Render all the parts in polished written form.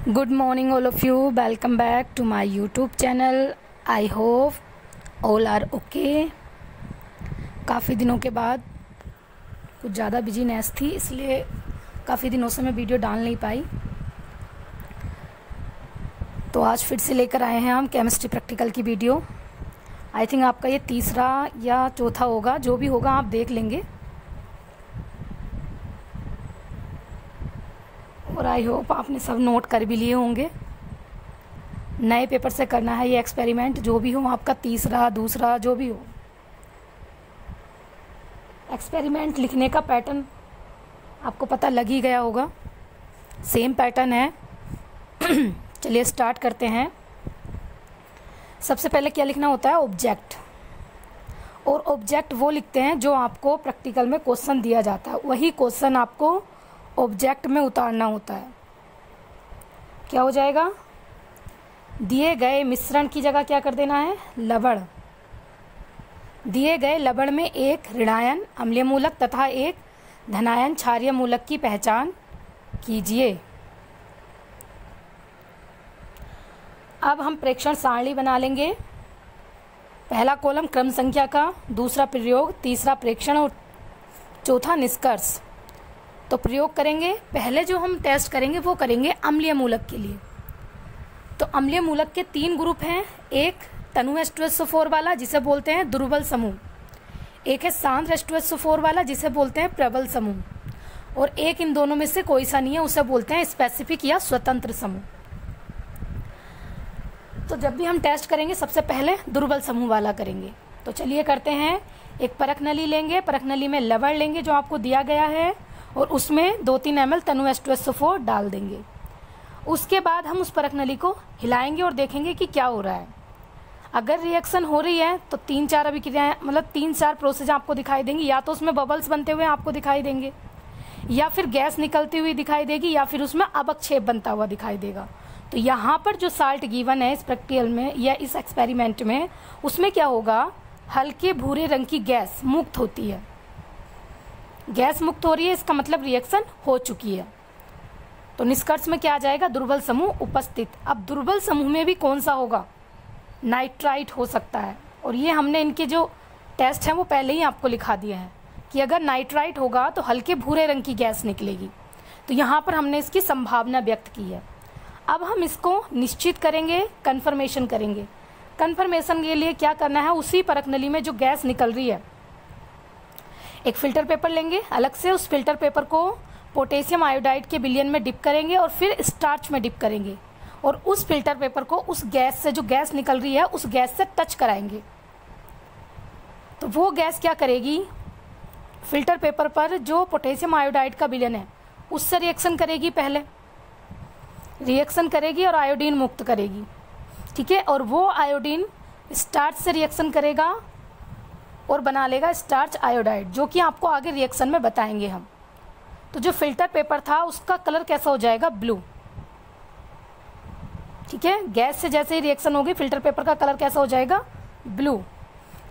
Good morning all of you. Welcome back to my YouTube channel. I hope all are okay. काफ़ी दिनों के बाद कुछ ज़्यादा बिजीनेस थी, इसलिए काफ़ी दिनों से मैं वीडियो डाल नहीं पाई। तो आज फिर से लेकर आए हैं हम केमिस्ट्री प्रैक्टिकल की वीडियो। आई थिंक आपका ये तीसरा या चौथा होगा, जो भी होगा आप देख लेंगे। और आई होप आपने सब नोट कर भी लिए होंगे। नए पेपर से करना है ये एक्सपेरिमेंट, जो भी हो आपका, तीसरा दूसरा जो भी हो। एक्सपेरिमेंट लिखने का पैटर्न आपको पता लग ही गया होगा, सेम पैटर्न है। चलिए स्टार्ट करते हैं। सबसे पहले क्या लिखना होता है? ऑब्जेक्ट। और ऑब्जेक्ट वो लिखते हैं जो आपको प्रैक्टिकल में क्वेश्चन दिया जाता है, वही क्वेश्चन आपको ऑब्जेक्ट में उतारना होता है। क्या हो जाएगा? दिए गए मिश्रण की जगह क्या कर देना है? लवण। दिए गए लवण में एक ऋणायन अम्लीय मूलक तथा एक धनायन क्षारीय मूलक की पहचान कीजिए। अब हम प्रेक्षण सारणी बना लेंगे। पहला कॉलम क्रम संख्या का, दूसरा प्रयोग, तीसरा प्रेक्षण और चौथा निष्कर्ष। तो प्रयोग करेंगे। पहले जो हम टेस्ट करेंगे वो करेंगे अम्लीय मूलक के लिए। तो अम्लीय मूलक के 3 ग्रुप हैं। एक तनु H2SO4 वाला जिसे बोलते हैं दुर्बल समूह, एक है सांद्र H2SO4 वाला जिसे बोलते हैं प्रबल समूह, और एक इन दोनों में से कोई सा नहीं है, उसे बोलते हैं स्पेसिफिक या स्वतंत्र समूह। तो जब भी हम टेस्ट करेंगे सबसे पहले दुर्बल समूह वाला करेंगे। तो चलिए करते हैं। एक परख नली लेंगे, परख नली में लवण लेंगे जो आपको दिया गया है, और उसमें 2-3 ml तनु H2SO4 डाल देंगे। उसके बाद हम उस परख नली को हिलाएंगे और देखेंगे कि क्या हो रहा है। अगर रिएक्शन हो रही है तो 3-4 अभिक्रियाएं, मतलब 3-4 प्रोसेस आपको दिखाई देंगी। या तो उसमें बबल्स बनते हुए आपको दिखाई देंगे, या फिर गैस निकलती हुई दिखाई देगी, या फिर उसमें अवक्षेप बनता हुआ दिखाई देगा। तो यहाँ पर जो साल्ट गिवन है इस प्रैक्टिकल में या इस एक्सपेरिमेंट में, उसमें क्या होगा? हल्के भूरे रंग की गैस मुक्त होती है। गैस मुक्त हो रही है, इसका मतलब रिएक्शन हो चुकी है। तो निष्कर्ष में क्या आ जाएगा? दुर्बल समूह उपस्थित। अब दुर्बल समूह में भी कौन सा होगा? नाइट्राइट हो सकता है। और ये हमने इनके जो टेस्ट हैं वो पहले ही आपको लिखा दिए हैं कि अगर नाइट्राइट होगा तो हल्के भूरे रंग की गैस निकलेगी। तो यहाँ पर हमने इसकी संभावना व्यक्त की है। अब हम इसको निश्चित करेंगे, कन्फर्मेशन करेंगे। कन्फर्मेशन के लिए क्या करना है? उसी परख नली में जो गैस निकल रही है, एक फिल्टर पेपर लेंगे अलग से। उस फिल्टर पेपर को पोटेशियम आयोडाइड के विलयन में डिप करेंगे और फिर स्टार्च में डिप करेंगे, और उस फिल्टर पेपर को उस गैस से, जो गैस निकल रही है, उस गैस से टच कराएंगे। तो वो गैस क्या करेगी? फिल्टर पेपर पर जो पोटेशियम आयोडाइड का विलयन है उससे रिएक्शन करेगी, पहले रिएक्शन करेगी और आयोडीन मुक्त करेगी। ठीक है। और वो आयोडीन स्टार्च से रिएक्शन करेगा और बना लेगा स्टार्च आयोडाइड, जो कि आपको आगे रिएक्शन में बताएंगे हम। तो जो फिल्टर पेपर था उसका कलर कैसा हो जाएगा? ब्लू। ठीक है। गैस से जैसे ही रिएक्शन होगी फिल्टर पेपर का कलर कैसा हो जाएगा? ब्लू।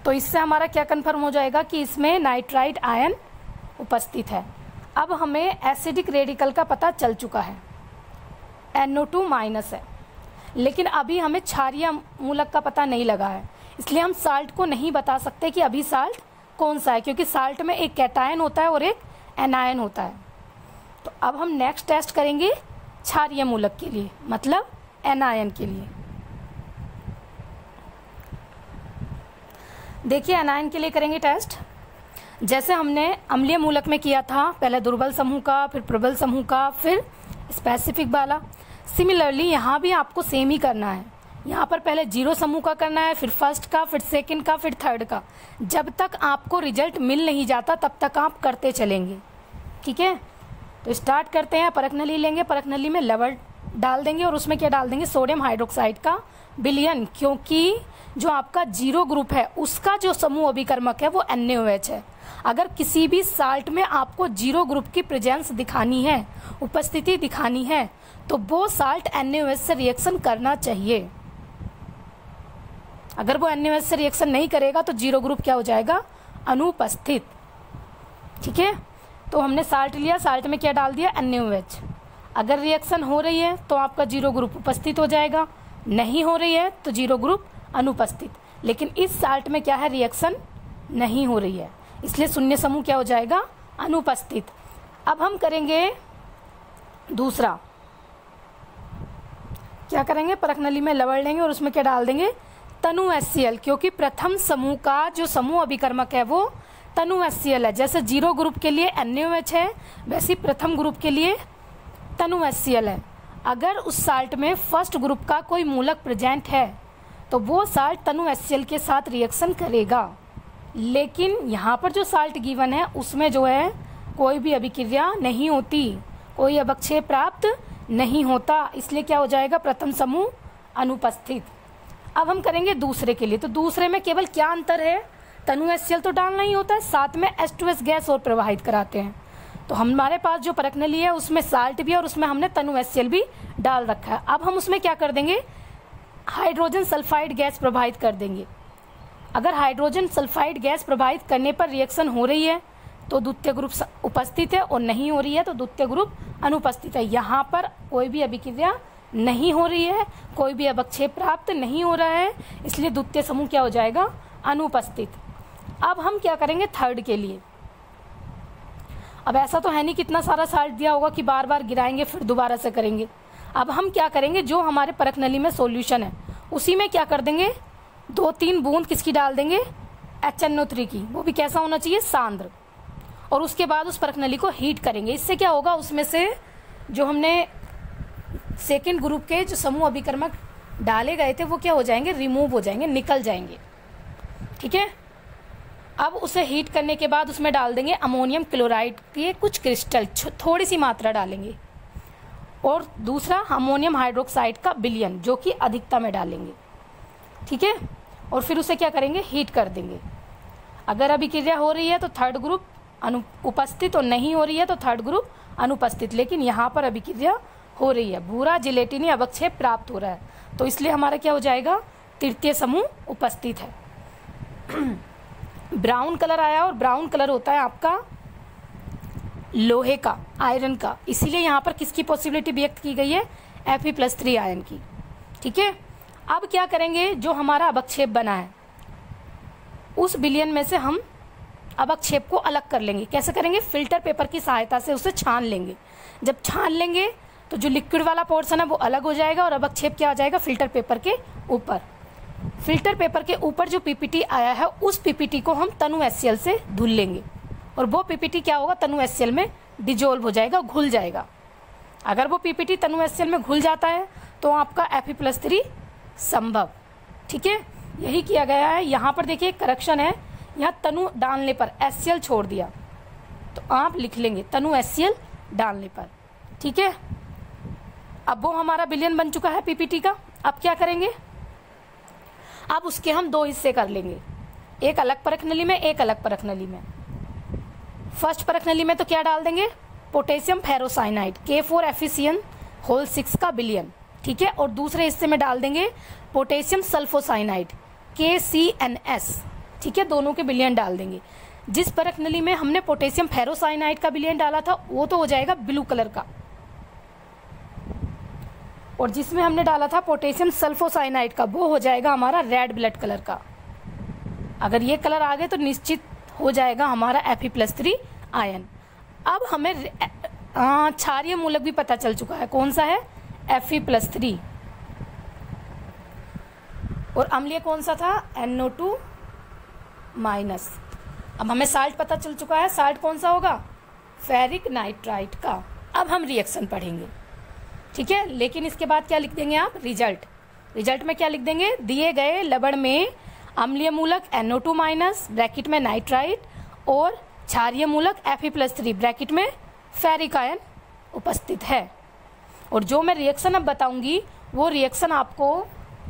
तो इससे हमारा क्या कंफर्म हो जाएगा कि इसमें नाइट्राइट आयन उपस्थित है। अब हमें एसिडिक रेडिकल का पता चल चुका है, NO2- है, लेकिन अभी हमें क्षारीय मूलक का पता नहीं लगा है, इसलिए हम साल्ट को नहीं बता सकते कि अभी साल्ट कौन सा है, क्योंकि साल्ट में एक कैटायन होता है और एक एनायन होता है। तो अब हम नेक्स्ट टेस्ट करेंगे क्षारीय मूलक के लिए, मतलब एनायन के लिए। देखिए एनायन के लिए करेंगे टेस्ट, जैसे हमने अम्लीय मूलक में किया था, पहले दुर्बल समूह का, फिर प्रबल समूह का, फिर स्पेसिफिक वाला। सिमिलरली यहाँ भी आपको सेम ही करना है। यहाँ पर पहले 0 समूह का करना है, फिर फर्स्ट का, फिर सेकंड का, फिर थर्ड का। जब तक आपको रिजल्ट मिल नहीं जाता तब तक आप करते चलेंगे। ठीक है। तो स्टार्ट करते हैं। परख नली लेंगे, परख नली में लवण डाल देंगे और उसमें क्या डाल देंगे? सोडियम हाइड्रोक्साइड का विलयन, क्योंकि जो आपका 0 ग्रुप है उसका जो समूह अभिकर्मक है वो NaOH है। अगर किसी भी साल्ट में आपको 0 ग्रुप की प्रेजेंस दिखानी है, उपस्थिति दिखानी है, तो वो साल्ट NaOH से रिएक्शन करना चाहिए। अगर वो NaOH से रिएक्शन नहीं करेगा तो 0 ग्रुप क्या हो जाएगा? अनुपस्थित। ठीक है। तो हमने साल्ट लिया, साल्ट में क्या डाल दिया? NaOH। अगर रिएक्शन हो रही है तो आपका जीरो ग्रुप उपस्थित हो जाएगा, नहीं हो रही है तो जीरो ग्रुप अनुपस्थित। लेकिन इस साल्ट में क्या है, रिएक्शन नहीं हो रही है, इसलिए शून्य समूह क्या हो जाएगा, अनुपस्थित। अब हम करेंगे दूसरा, क्या करेंगे, परख नली में लवण लेंगे और उसमें क्या डाल देंगे, तनु HCl, क्योंकि प्रथम समूह का जो समूह अभिकर्मक है वो तनु HCl है। जैसे जीरो ग्रुप के लिए NaOH है, वैसे प्रथम ग्रुप के लिए तनु HCl है। अगर उस साल्ट में फर्स्ट ग्रुप का कोई मूलक प्रेजेंट है तो वो साल्ट तनु HCl के साथ रिएक्शन करेगा, लेकिन यहाँ पर जो साल्ट गिवन है उसमें जो है कोई भी अभिक्रिया नहीं होती, कोई अवक्षेप प्राप्त नहीं होता, इसलिए क्या हो जाएगा, प्रथम समूह अनुपस्थित। अब हम करेंगे दूसरे के लिए। तो दूसरे में केवल क्या अंतर है, तनु HCl तो डालना ही होता है, साथ में H2S गैस और प्रवाहित कराते हैं। तो हमारे पास जो परख नली है उसमें साल्ट भी और उसमें हमने तनु HCl भी डाल रखा है। अब हम उसमें क्या कर देंगे, हाइड्रोजन सल्फाइड गैस प्रवाहित कर देंगे। अगर हाइड्रोजन सल्फाइड गैस प्रवाहित करने पर रिएक्शन हो रही है तो द्वितीय ग्रुप उपस्थित है, और नहीं हो रही है तो द्वितीय ग्रुप अनुपस्थित है। यहाँ पर कोई भी अभिक्रिया नहीं हो रही है, कोई भी अवक्षेप प्राप्त नहीं हो रहा है, इसलिए द्वितीय समूह क्या हो जाएगा, अनुपस्थित। अब हम क्या करेंगे थर्ड के लिए। अब ऐसा तो है नहीं कितना सारा साल्ट दिया होगा कि बार बार गिराएंगे फिर दोबारा से करेंगे। अब हम क्या करेंगे, जो हमारे परख नली में सॉल्यूशन है उसी में क्या कर देंगे, 2-3 बूंद किसकी डाल देंगे, HNO3 की, वो भी कैसा होना चाहिए, सांद्र। और उसके बाद उस परख नली को हीट करेंगे। इससे क्या होगा, उसमें से जो हमने सेकेंड ग्रुप के जो समूह अभिकर्मक डाले गए थे वो क्या हो जाएंगे, रिमूव हो जाएंगे, निकल जाएंगे। ठीक है। अब उसे हीट करने के बाद उसमें डाल देंगे अमोनियम क्लोराइड के कुछ क्रिस्टल, थोड़ी सी मात्रा डालेंगे, और दूसरा अमोनियम हाइड्रोक्साइड का विलयन जो कि अधिकता में डालेंगे। ठीक है। और फिर उसे क्या करेंगे, हीट कर देंगे। अगर अभिक्रिया हो रही है तो थर्ड ग्रुप उपस्थित, और नहीं हो रही है तो थर्ड ग्रुप अनुपस्थित। लेकिन यहाँ पर अभिक्रिया हो रही है, भूरा जिलेटिनी अवक्षेप प्राप्त हो रहा है, तो इसलिए हमारा क्या हो जाएगा, तृतीय समूह उपस्थित है। ब्राउन कलर आया, और ब्राउन कलर होता है आपका लोहे का, आयरन का, इसीलिए यहाँ पर किसकी पॉसिबिलिटी व्यक्त की गई है, Fe+3 आयन की। ठीक है। अब क्या करेंगे, जो हमारा अवक्षेप बना है उस विलयन में से हम अवक्षेप को अलग कर लेंगे। कैसे करेंगे, फिल्टर पेपर की सहायता से उसे छान लेंगे। जब छान लेंगे तो जो लिक्विड वाला पोर्शन है वो अलग हो जाएगा और अवक्षेप क्या आ जाएगा, फिल्टर पेपर के ऊपर। फिल्टर पेपर के ऊपर जो पीपीटी आया है उस पीपीटी को हम तनु HCl से धुल लेंगे, और वो पीपीटी क्या होगा, तनु HCl में डिजोल्व हो जाएगा, घुल जाएगा। अगर वो पीपीटी तनु HCl में घुल जाता है तो आपका Fe+3 संभव। ठीक है। यही किया गया है। यहाँ पर देखिए करेक्शन है, यहाँ तनु डालने पर HCl छोड़ दिया, तो आप लिख लेंगे तनु HCl डालने पर। ठीक है। अब वो हमारा विलयन बन चुका है पीपीटी का। अब क्या करेंगे, अब उसके हम 2 हिस्से कर लेंगे, एक अलग परख नली में, एक अलग परख नली में। फर्स्ट परख नली में तो क्या डाल देंगे, पोटेशियम फेरोसाइनाइड K4FeCN6 का विलयन। ठीक है। और दूसरे हिस्से में डाल देंगे पोटेशियम सल्फोसाइनाइड KCNS। ठीक है। दोनों के विलयन डाल देंगे। जिस परख नली में हमने पोटेशियम फेरोसाइनाइड का विलयन डाला था वो तो हो जाएगा ब्लू कलर का, और जिसमें हमने डाला था पोटेशियम सल्फोसाइनाइड का वो हो जाएगा हमारा रेड ब्लड कलर का। अगर ये कलर आ गए तो निश्चित हो जाएगा हमारा Fe+3 आयन। अब हमें क्षारीय मूलक भी पता चल चुका है, कौन सा है, Fe+3, और अम्लीय कौन सा था, NO2-। अब हमें साल्ट पता चल चुका है, साल्ट कौन सा होगा, फेरिक नाइट्राइट का। अब हम रिएक्शन पढ़ेंगे। ठीक है। लेकिन इसके बाद क्या लिख देंगे आप, रिजल्ट में क्या लिख देंगे, दिए गए लवण में अम्लीय मूलक NO2- ब्रैकेट में नाइट्राइट और क्षारीय मूलक Fe+3 ब्रैकेट में फेरिक आयन उपस्थित है। और जो मैं रिएक्शन अब बताऊंगी वो रिएक्शन आपको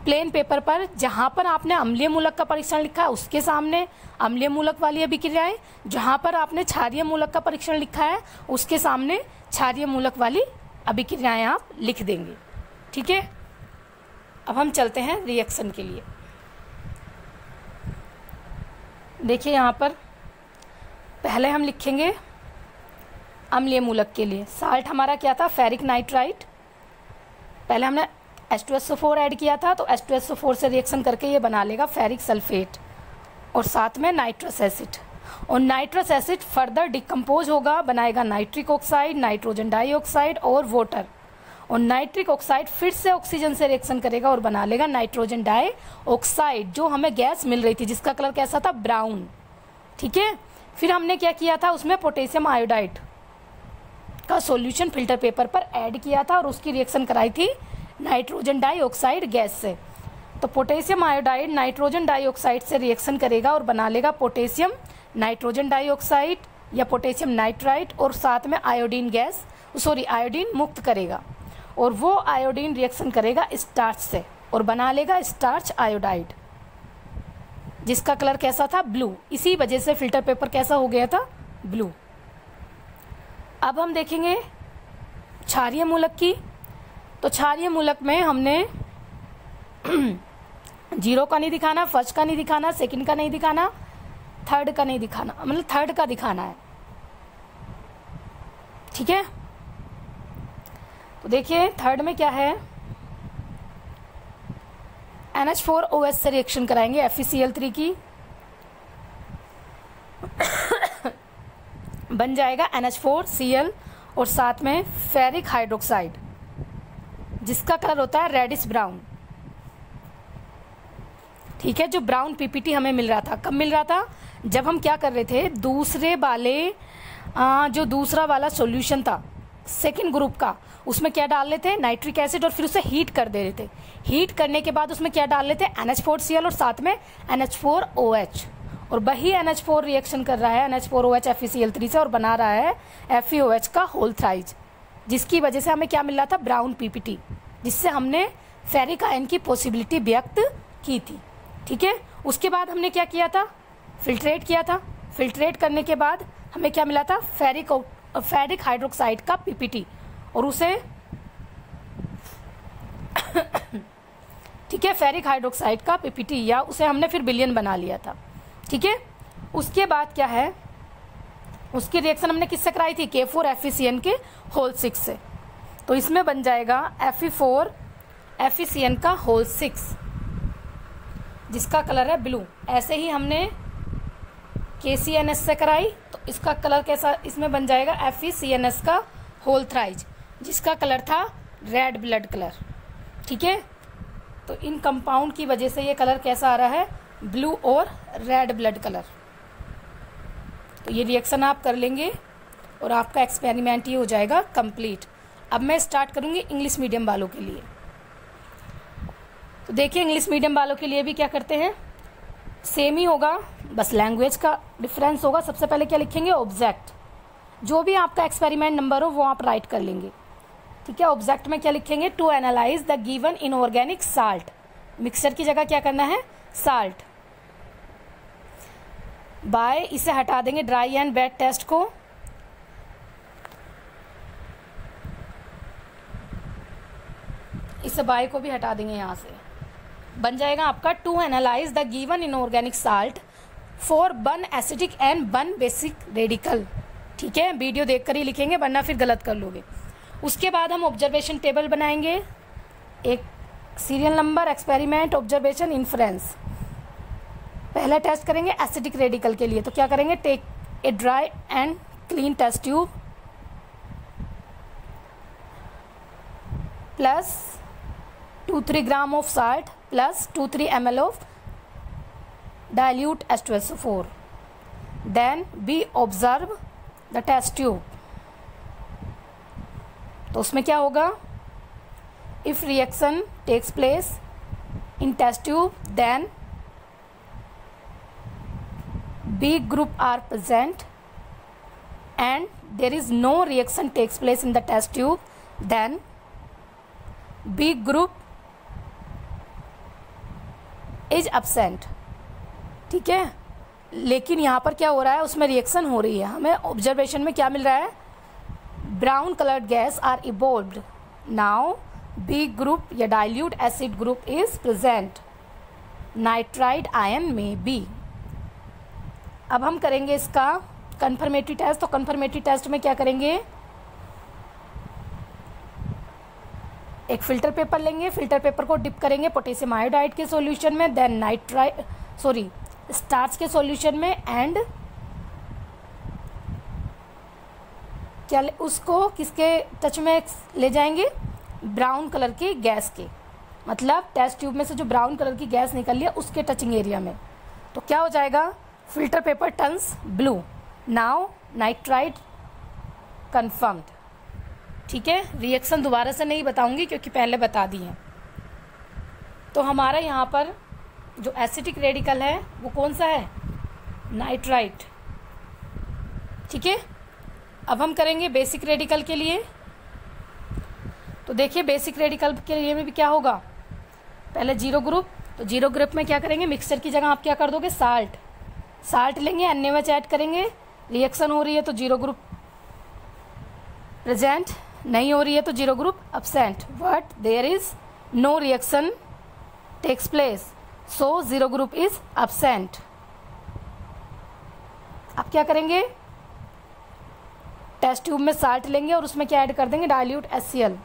प्लेन पेपर पर, जहां पर आपने अम्लीय मूलक का परीक्षण लिखा है उसके सामने अम्लीय मूलक वाली अभिक्रियाएं, जहां पर आपने क्षारीय मूलक का परीक्षण लिखा है उसके सामने क्षारीय मूलक वाली अभिक्रियाएं आप लिख देंगे। ठीक है। अब हम चलते हैं रिएक्शन के लिए। देखिए यहाँ पर पहले हम लिखेंगे अम्लीय मूलक के लिए साल्ट हमारा क्या था, फेरिक नाइट्राइट। पहले हमने H2SO4 ऐड किया था, तो H2SO4 से रिएक्शन करके ये बना लेगा फेरिक सल्फेट और साथ में नाइट्रस एसिड। और नाइट्रस एसिड फर्दर डिकम्पोज होगा, बनाएगा नाइट्रिक ऑक्साइड, नाइट्रोजन डाइऑक्साइड और वाटर। और नाइट्रिक ऑक्साइड फिर से ऑक्सीजन से रिएक्शन करेगा और बना लेगा नाइट्रोजन डाइऑक्साइड, जो हमें गैस मिल रही थी जिसका कलर कैसा था, ब्राउन। ठीक है, फिर हमने क्या किया था, उसमें पोटेशियम आयोडाइड का सॉल्यूशन फिल्टर पेपर पर ऐड किया था और उसकी रिएक्शन कराई थी नाइट्रोजन डाइऑक्साइड गैस से। तो पोटेशियम आयोडाइड नाइट्रोजन डाइऑक्साइड से रिएक्शन करेगा और बना लेगा पोटेशियम नाइट्रोजन डाइऑक्साइड या पोटेशियम नाइट्राइट, और साथ में आयोडीन गैस, सॉरी आयोडीन मुक्त करेगा। और वो आयोडीन रिएक्शन करेगा स्टार्च से और बना लेगा स्टार्च आयोडाइड, जिसका कलर कैसा था, ब्लू। इसी वजह से फिल्टर पेपर कैसा हो गया था, ब्लू। अब हम देखेंगे क्षारीय मूलक की। तो क्षारीय मूलक में हमने 0 का नहीं दिखाना, फर्स्ट का नहीं दिखाना, सेकंड का नहीं दिखाना, थर्ड का नहीं दिखाना, मतलब थर्ड का दिखाना है। ठीक है, तो देखिए थर्ड में क्या है, NH4OH से रिएक्शन कराएंगे FeCl3 की, बन जाएगा NH4Cl और साथ में फेरिक हाइड्रोक्साइड, जिसका कलर होता है रेडिश ब्राउन। ठीक है, जो ब्राउन पीपीटी हमें मिल रहा था, कब मिल रहा था, जब हम क्या कर रहे थे, दूसरे वाले जो दूसरा वाला सॉल्यूशन था सेकंड ग्रुप का, उसमें क्या डाल रहे थे, नाइट्रिक एसिड, और फिर उसे हीट कर दे रहे थे। हीट करने के बाद उसमें क्या डाल रहे थे, NH4Cl और साथ में NH4OH, और वही NH4 रिएक्शन कर रहा है NH4OH FeCl3 से और बना रहा है FeOH का होल थ्राइज, जिसकी वजह से हमें क्या मिल रहा था, ब्राउन पीपीटी, जिससे हमने फेरिक आयन की पॉसिबिलिटी व्यक्त की थी। ठीक है, उसके बाद हमने क्या किया था, फिल्ट्रेट किया था। फिल्ट्रेट करने के बाद हमें क्या मिला था, फेरिक हाइड्रोक्साइड का पीपीटी, और उसे ठीक है, फेरिक हाइड्रोक्साइड का पीपीटी, या उसे हमने फिर विलयन बना लिया था। ठीक है, उसके बाद क्या है, उसकी रिएक्शन हमने किससे कराई थी, K4 FeCN के होल 6 से। तो इसमें बन जाएगा Fe4 FeCN का होल 6, जिसका कलर है ब्लू। ऐसे ही हमने KCNS से कराई, तो इसका कलर कैसा, इसमें बन जाएगा FeCNS का होल थ्राइज, जिसका कलर था रेड ब्लड कलर। ठीक है, तो इन कंपाउंड की वजह से ये कलर कैसा आ रहा है, ब्लू और रेड ब्लड कलर। तो ये रिएक्शन आप कर लेंगे और आपका एक्सपेरिमेंट ये हो जाएगा कंप्लीट। अब मैं स्टार्ट करूंगी इंग्लिश मीडियम वालों के लिए। तो देखिए इंग्लिश मीडियम वालों के लिए भी क्या करते हैं, सेम ही होगा, बस लैंग्वेज का डिफरेंस होगा। सबसे पहले क्या लिखेंगे, ऑब्जेक्ट। जो भी आपका एक्सपेरिमेंट नंबर हो वो आप राइट कर लेंगे। ठीक है, ऑब्जेक्ट में क्या लिखेंगे, to analyse the given inorganic salt. Mixture की जगह क्या करना है, साल्ट। बाय, इसे हटा देंगे ड्राई एंड वेट टेस्ट को। इस बाय को भी हटा देंगे यहां से। बन जाएगा आपका to analyse the given inorganic salt for 1 acidic and 1 basic radical. ठीक है, वीडियो देखकर ही लिखेंगे वरना फिर गलत कर लोगे। उसके बाद हम ऑब्जर्वेशन टेबल बनाएंगे, एक serial number, experiment, observation, inference. पहले टेस्ट करेंगे एसिडिक रेडिकल के लिए, तो क्या करेंगे, take a dry and clean test tube plus 2-3 gram of salt plus 2-3 ml of dilute H2SO4. Then we observe the test tube. तो उसमें क्या होगा, if reaction takes place in test tube then B group are present and there is no reaction takes place in the test tube, then B group is absent. ठीक है, लेकिन यहाँ पर क्या हो रहा है, उसमें रिएक्शन हो रही है। हमें ऑब्जर्वेशन में क्या मिल रहा है, brown coloured gas are evolved. Now B group या dilute acid group is present, nitride ion में बी। अब हम करेंगे इसका कन्फर्मेटरी टेस्ट, तो कन्फर्मेटरी टेस्ट में क्या करेंगे, एक फिल्टर पेपर लेंगे, फिल्टर पेपर को डिप करेंगे पोटेशियम आयोडाइड के सॉल्यूशन में, देन स्टार्च के सॉल्यूशन में, एंड क्या उसको किसके टच में ले जाएंगे, ब्राउन कलर की गैस के, मतलब टेस्ट ट्यूब में से जो ब्राउन कलर की गैस निकल है उसके टचिंग एरिया में। तो क्या हो जाएगा, filter paper turns blue, now nitrite confirmed. ठीक है, रिएक्शन दोबारा से नहीं बताऊंगी क्योंकि पहले बता दी है। तो हमारा यहाँ पर जो एसिटिक रेडिकल है वो कौन सा है, नाइट्राइट। ठीक है, अब हम करेंगे बेसिक रेडिकल के लिए। तो देखिए बेसिक रेडिकल के लिए में भी क्या होगा, पहले जीरो ग्रुप, तो जीरो ग्रुप में क्या करेंगे, मिक्सचर की जगह आप क्या कर दोगे, साल्ट लेंगे, NaOH ऐड करेंगे, रिएक्शन हो रही है तो जीरो ग्रुप प्रेजेंट, नहीं हो रही है तो zero group absent, but there is no reaction takes place, so zero group is absent. अब क्या करेंगे, टेस्ट ट्यूब में साल्ट लेंगे और उसमें क्या ऐड कर देंगे, डाइल्यूट HCl।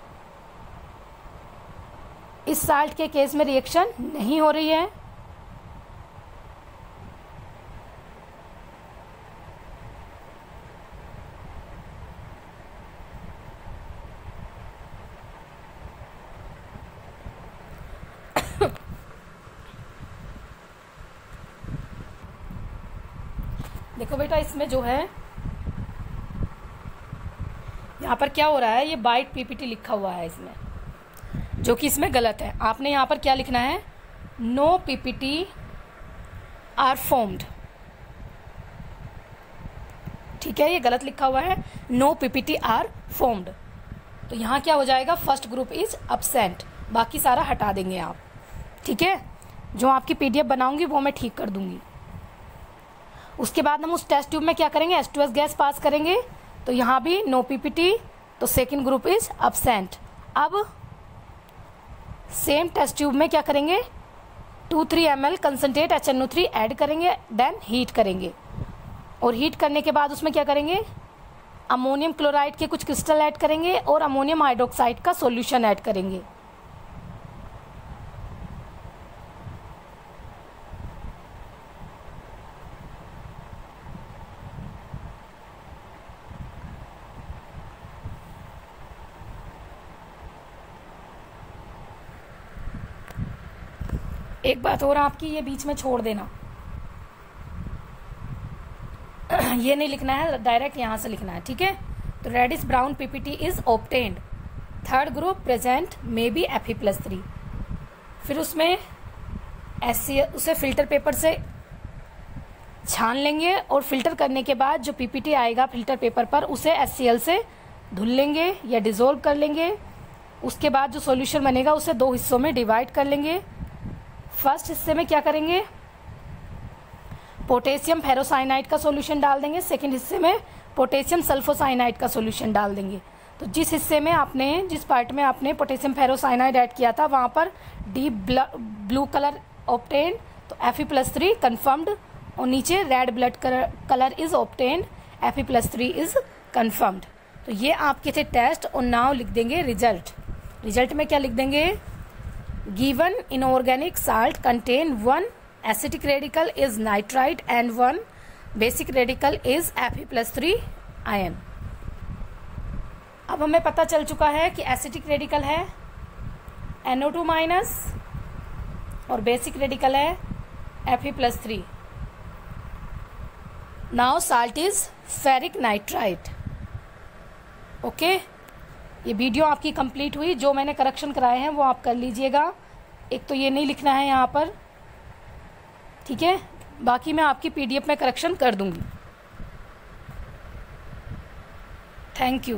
इस साल्ट के केस में रिएक्शन नहीं हो रही है, देखो बेटा इसमें जो है यहाँ पर क्या हो रहा है, ये बाइट PPT लिखा हुआ है इसमें, जो कि इसमें गलत है। आपने यहाँ पर क्या लिखना है, नो PPT आर फॉर्म्ड। ठीक है, ये गलत लिखा हुआ है, नो PPT आर फॉर्म्ड। तो यहाँ क्या हो जाएगा, फर्स्ट ग्रुप इज अब्सेंट, बाकी सारा हटा देंगे आप। ठीक है, जो आपकी PDF बनाऊंगी वो मैं ठीक कर दूंगी। उसके बाद हम उस टेस्ट ट्यूब में क्या करेंगे, H2S गैस पास करेंगे, तो यहाँ भी नो PPT, तो सेकेंड ग्रुप इज अब्सेंट। अब सेम टेस्ट ट्यूब में क्या करेंगे, 2-3 ml कंसनट्रेट HNO3 ऐड करेंगे, देन हीट करेंगे, और हीट करने के बाद उसमें क्या करेंगे, अमोनियम क्लोराइड के कुछ क्रिस्टल ऐड करेंगे और अमोनियम हाइड्रोक्साइड का सॉल्यूशन ऐड करेंगे। एक बात और आपकी, ये बीच में छोड़ देना, ये नहीं लिखना है, डायरेक्ट यहां से लिखना है। ठीक है, तो reddish brown PPT is obtained, third group present may be Fe+3। फिर उसमें HCl उसे फिल्टर पेपर से छान लेंगे और फिल्टर करने के बाद जो PPT आएगा फिल्टर पेपर पर उसे HCl से धुल लेंगे या डिजोल्व कर लेंगे। उसके बाद जो सॉल्यूशन बनेगा उसे 2 हिस्सों में डिवाइड कर लेंगे। फर्स्ट हिस्से में क्या करेंगे, पोटेशियम फेरोसाइनाइड का सॉल्यूशन डाल देंगे, सेकंड हिस्से में पोटेशियम सल्फोसाइनाइड का सॉल्यूशन डाल देंगे। तो जिस हिस्से में आपने, जिस पार्ट में आपने पोटेशियम फेरोसाइनाइड ऐड किया था वहां पर डीप ब्लू कलर ऑब्टेन, तो Fe+3 कंफर्म्ड, और नीचे red blood colour is obtain, Fe+3 is confirmed. तो ये आपके थे टेस्ट, और नाउ लिख देंगे रिजल्ट में क्या लिख देंगे, given inorganic salt contain 1 acetic radical is nitrite and 1 basic radical is Fe+3 ion. अब हमें पता चल चुका है कि एसिटिक रेडिकल है NO2- और बेसिक रेडिकल है Fe+3। Now salt is ferric nitrite. Okay, ये वीडियो आपकी कंप्लीट हुई, जो मैंने करेक्शन कराए हैं वो आप कर लीजिएगा। एक तो ये नहीं लिखना है यहाँ पर, ठीक है, बाकी मैं आपकी PDF में करेक्शन कर दूंगी। Thank you.